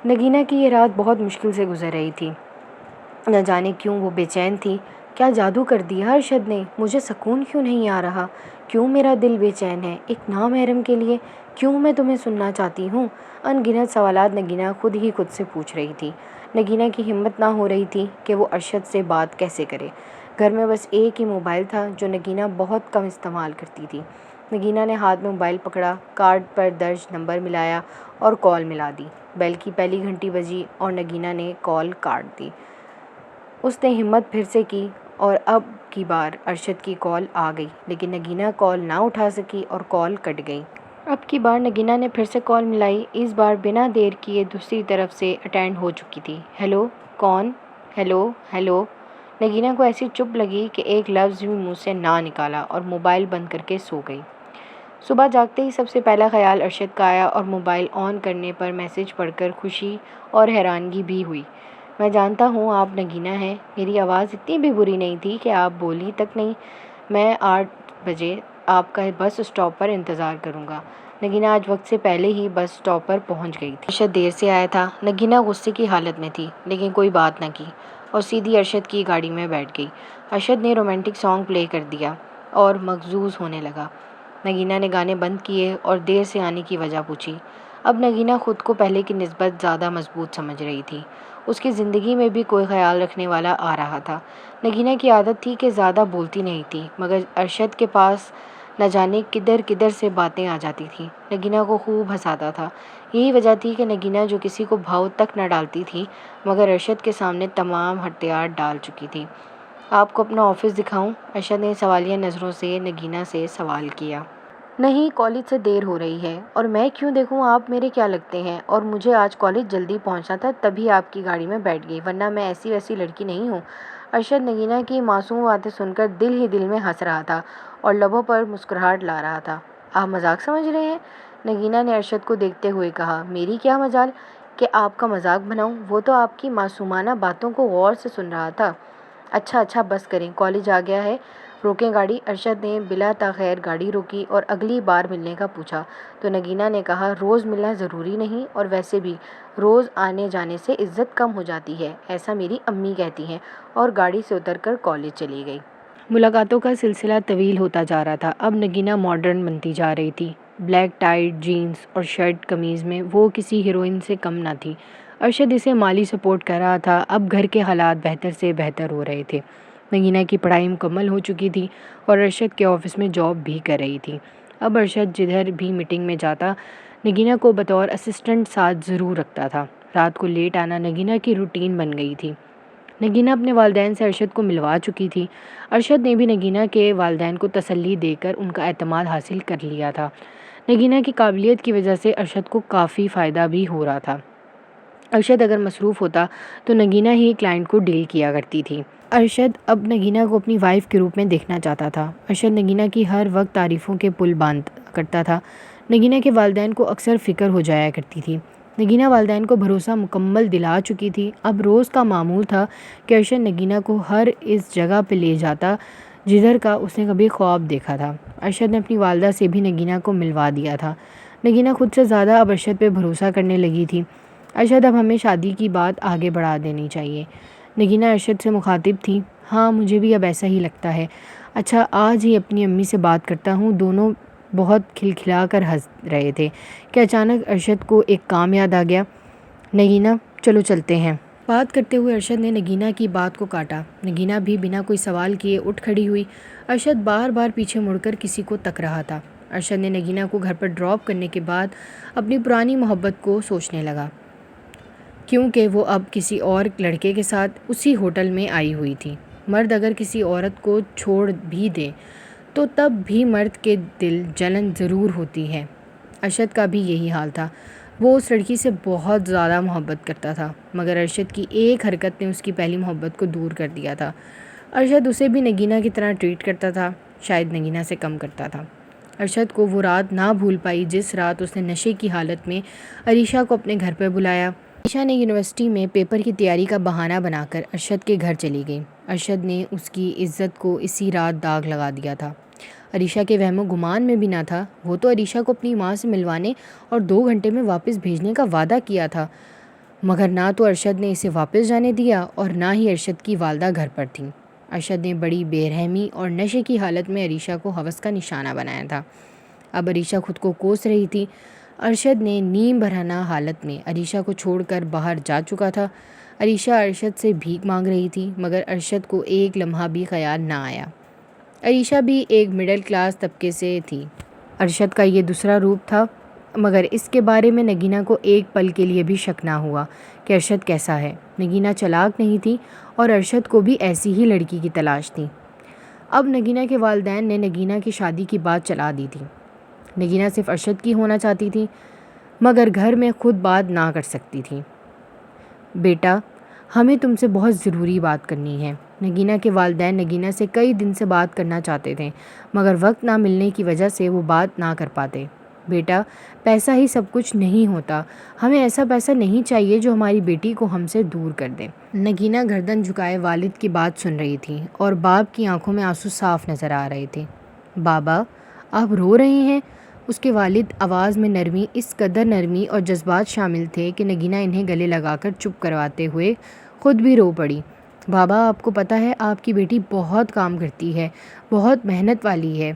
نگینہ کی یہ رات بہت مشکل سے گزر رہی تھی۔ نہ جانے کیوں وہ بے چین تھی۔ کیا جادو کر دیا ارشد نے؟ مجھے سکون کیوں نہیں آ رہا؟ کیوں میرا دل بے چین ہے ایک نامحرم کے لیے؟ کیوں میں تمہیں سننا چاہتی ہوں؟ ان گنت سوالات نگینہ خود سے پوچھ رہی تھی۔ نگینہ کی ہمت نہ ہو رہی تھی کہ وہ ارشد سے بات کیسے کرے۔ گھر میں بس ایک ہی موبائل تھا جو نگینہ بہت کم استعمال کرتی تھی۔ نگینہ نے ہاتھ میں موبائل پکڑا، کارڈ پر درج نمبر ملایا اور کال ملا دی۔ بیل کی پہلی گھنٹی بجی اور نگینہ نے کال کاٹ دی۔ اس نے ہمت پھر سے کی اور اب کی بار ارشد کی کال آ گئی، لیکن نگینہ کال نہ اٹھا سکی اور کال کٹ گئی۔ اب کی بار نگینہ نے پھر سے کال ملائی، اس بار بنا دیر کیے دوسری طرف سے اٹینڈ ہو چکی تھی۔ ہیلو، کون؟ Hello hello. نگینہ کو ایسی چپ لگی کہ ایک لفظ بھی منہ سے نہ نکالا اور موبائل بند کر کے سو گئی۔ صبح جاگتے ہی سب سے پہلا خیال ارشد کا آیا اور موبائل آن کرنے پر میسج پڑھ کر خوشی اور حیرانگی بھی ہوئی۔ میں جانتا ہوں آپ نگینہ ہیں، میری آواز اتنی بھی بری نہیں تھی کہ آپ بولی تک نہیں۔ میں 8 بجے آپ کا بس اسٹاپ پر انتظار کروں گا۔ نگینہ آج وقت سے پہلے ہی بس اسٹاپ پر پہنچ گئی تھی۔ ارشد دیر سے آیا تھا۔ نگینہ غصے کی حالت میں تھی لیکن کوئی بات نہ کی اور سیدھی ارشد کی گاڑی میں بیٹھ گئی۔ ارشد نے رومانٹک سانگ پلے کر دیا اور مغزوز ہونے لگا۔ نگینہ نے گانے بند کیے اور دیر سے آنے کی وجہ پوچھی۔ اب نگینہ خود کو پہلے کی نسبت زیادہ مضبوط سمجھ رہی تھی۔ اس کی زندگی میں بھی کوئی خیال رکھنے والا آ رہا تھا۔ نگینہ کی عادت تھی کہ زیادہ بولتی نہیں تھی، مگر ارشد کے پاس نہ جانے کدھر کدھر سے باتیں آ جاتی تھیں۔ نگینہ کو خوب ہنساتا تھا۔ یہی وجہ تھی کہ نگینہ جو کسی کو بھاؤ تک نہ ڈالتی تھی، مگر ارشد کے سامنے تمام ہتھیار ڈال چکی تھی۔ آپ کو اپنا آفس دکھاؤں؟ ارشد نے سوالیہ نظروں سے نگینہ سے سوال کیا۔ نہیں، کالج سے دیر ہو رہی ہے۔ اور میں کیوں دیکھوں؟ آپ میرے کیا لگتے ہیں؟ اور مجھے آج کالج جلدی پہنچنا تھا تبھی آپ کی گاڑی میں بیٹھ گئی، ورنہ میں ایسی ویسی لڑکی نہیں ہوں۔ ارشد نگینہ کی معصوم باتیں سن کر دل ہی دل میں ہنس رہا تھا اور لبوں پر مسکراہٹ لا رہا تھا۔ آپ مذاق سمجھ رہے ہیں؟ نگینہ نے ارشد کو دیکھتے ہوئے کہا۔ میری کیا مجال کہ آپ کا مذاق بناؤں؟ وہ تو آپ کی معصومانہ باتوں کو غور سے سن رہا تھا۔ اچھا بس کریں، کالج آ گیا ہے، روکیں گاڑی۔ ارشد نے بلا تاخیر گاڑی روکی اور اگلی بار ملنے کا پوچھا تو نگینہ نے کہا، روز ملنا ضروری نہیں، اور ویسے بھی روز آنے جانے سے عزت کم ہو جاتی ہے، ایسا میری امی کہتی ہیں، اور گاڑی سے اتر کر کالج چلی گئی۔ ملاقاتوں کا سلسلہ طویل ہوتا جا رہا تھا۔ اب نگینہ ماڈرن بنتی جا رہی تھی۔ بلیک ٹائٹ جینز اور شرٹ قمیض میں وہ کسی ہیروئن سے کم نہ تھی۔ ارشد اسے مالی سپورٹ کر رہا تھا۔ اب گھر کے حالات بہتر سے بہتر ہو رہے تھے۔ نگینہ کی پڑھائی مکمل ہو چکی تھی اور ارشد کے آفس میں جاب بھی کر رہی تھی۔ اب ارشد جدھر بھی میٹنگ میں جاتا، نگینہ کو بطور اسسٹنٹ ساتھ ضرور رکھتا تھا۔ رات کو لیٹ آنا نگینہ کی روٹین بن گئی تھی۔ نگینہ اپنے والدین سے ارشد کو ملوا چکی تھی۔ ارشد نے بھی نگینہ کے والدین کو تسلی دے کر ان کا اعتماد حاصل کر لیا تھا۔ نگینہ کی قابلیت کی وجہ سے ارشد کو کافی فائدہ بھی ہو رہا تھا۔ ارشد اگر مصروف ہوتا تو نگینہ ہی کلائنٹ کو ڈیل کیا کرتی تھی۔ ارشد اب نگینہ کو اپنی وائف کے روپ میں دیکھنا چاہتا تھا۔ ارشد نگینہ کی ہر وقت تعریفوں کے پل باندھا کرتا تھا۔ نگینہ کے والدین کو اکثر فکر ہو جایا کرتی تھی۔ نگینہ والدین کو بھروسہ مکمل دلا چکی تھی۔ اب روز کا معمول تھا کہ ارشد نگینہ کو ہر اس جگہ پہ لے جاتا جدھر کا اس نے کبھی خواب دیکھا تھا۔ ارشد نے اپنی والدہ سے بھی نگینہ کو ملوا دیا تھا۔ نگینہ خود سے زیادہ اب ارشد پہ بھروسہ کرنے لگی تھی۔ ارشد، اب ہمیں شادی کی بات آگے بڑھا دینی چاہیے۔ نگینہ ارشد سے مخاطب تھی۔ ہاں، مجھے بھی اب ایسا ہی لگتا ہے۔ اچھا، آج ہی اپنی امی سے بات کرتا ہوں۔ دونوں بہت کھلکھلا کر ہنس رہے تھے کہ اچانک ارشد کو ایک کام یاد آ گیا۔ نگینہ، چلو چلتے ہیں۔ بات کرتے ہوئے ارشد نے نگینہ کی بات کو کاٹا۔ نگینہ بھی بنا کوئی سوال کیے اٹھ کھڑی ہوئی۔ ارشد بار بار پیچھے مڑ کر کسی کو تک رہا تھا۔ ارشد نے نگینہ کو گھر پر ڈراپ کرنے کے بعد اپنی پرانی محبت کو سوچنے لگا، کیونکہ وہ اب کسی اور لڑکے کے ساتھ اسی ہوٹل میں آئی ہوئی تھی۔ مرد اگر کسی عورت کو چھوڑ بھی دے تو تب بھی مرد کے دل جلن ضرور ہوتی ہے۔ ارشد کا بھی یہی حال تھا۔ وہ اس لڑکی سے بہت زیادہ محبت کرتا تھا، مگر ارشد کی ایک حرکت نے اس کی پہلی محبت کو دور کر دیا تھا۔ ارشد اسے بھی نگینہ کی طرح ٹریٹ کرتا تھا، شاید نگینہ سے کم کرتا تھا۔ ارشد کو وہ رات نہ بھول پائی جس رات اس نے نشے کی حالت میں عریشہ کو اپنے گھر پر بلایا۔ عریشہ نے یونیورسٹی میں پیپر کی تیاری کا بہانہ بنا کر ارشد کے گھر چلی گئی۔ ارشد نے اس کی عزت کو اسی رات داغ لگا دیا تھا۔ عریشہ کے وہم و گمان میں بھی نہ تھا۔ وہ تو عریشہ کو اپنی ماں سے ملوانے اور 2 گھنٹے میں واپس بھیجنے کا وعدہ کیا تھا، مگر نہ تو ارشد نے اسے واپس جانے دیا اور نہ ہی ارشد کی والدہ گھر پر تھیں۔ ارشد نے بڑی بے رحمی اور نشے کی حالت میں عریشہ کو ہوس کا نشانہ بنایا تھا۔ اب عریشہ خود کو کوس رہی تھی۔ ارشد نے نیم برہنہ حالت میں عریشہ کو چھوڑ کر باہر جا چکا تھا۔ عریشہ ارشد سے بھیک مانگ رہی تھی، مگر ارشد کو ایک لمحہ بھی خیال نہ آیا۔ عریشہ بھی ایک مڈل کلاس طبقے سے تھی۔ ارشد کا یہ دوسرا روپ تھا، مگر اس کے بارے میں نگینہ کو ایک پل کے لیے بھی شک نہ ہوا کہ ارشد کیسا ہے۔ نگینہ چالاک نہیں تھی اور ارشد کو بھی ایسی ہی لڑکی کی تلاش تھی۔ اب نگینہ کے والدین نے نگینہ کی شادی کی بات چلا دی تھی۔ نگینہ صرف ارشد کی ہونا چاہتی تھی، مگر گھر میں خود بات نہ کر سکتی تھی۔ بیٹا، ہمیں تم سے بہت ضروری بات کرنی ہے۔ نگینہ کے والدین نگینہ سے کئی دن سے بات کرنا چاہتے تھے، مگر وقت نہ ملنے کی وجہ سے وہ بات نہ کر پاتے۔ بیٹا، پیسہ ہی سب کچھ نہیں ہوتا، ہمیں ایسا پیسہ نہیں چاہیے جو ہماری بیٹی کو ہم سے دور کر دے۔ نگینہ گردن جھکائے والد کی بات سن رہی تھی اور باپ کی آنکھوں میں آنسو صاف نظر آ رہے تھے۔ بابا، آپ رو رہے ہیں؟ اس کے والد آواز میں نرمی، اس قدر نرمی اور جذبات شامل تھے کہ نگینہ انہیں گلے لگا کر چپ کرواتے ہوئے خود بھی رو پڑی۔ بابا، آپ کو پتہ ہے آپ کی بیٹی بہت کام کرتی ہے، بہت محنت والی ہے۔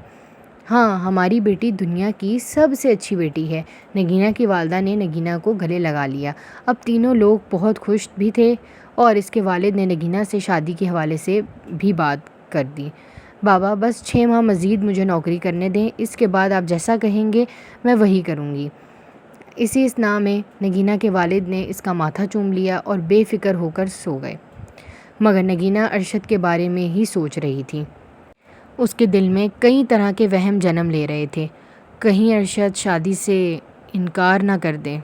ہاں، ہماری بیٹی دنیا کی سب سے اچھی بیٹی ہے۔ نگینہ کی والدہ نے نگینہ کو گلے لگا لیا۔ اب تینوں لوگ بہت خوش بھی تھے اور اس کے والد نے نگینہ سے شادی کے حوالے سے بھی بات کر دی۔ بابا، بس 6 ماہ مزید مجھے نوکری کرنے دیں، اس کے بعد آپ جیسا کہیں گے میں وہی کروں گی۔ اسی اثناء میں نگینہ کے والد نے اس کا ماتھا چوم لیا اور بے فکر ہو کر سو گئے۔ مگر نگینہ ارشد کے بارے میں ہی سوچ رہی تھی۔ اس کے دل میں کئی طرح کے وہم جنم لے رہے تھے۔ کہیں ارشد شادی سے انکار نہ کر دے۔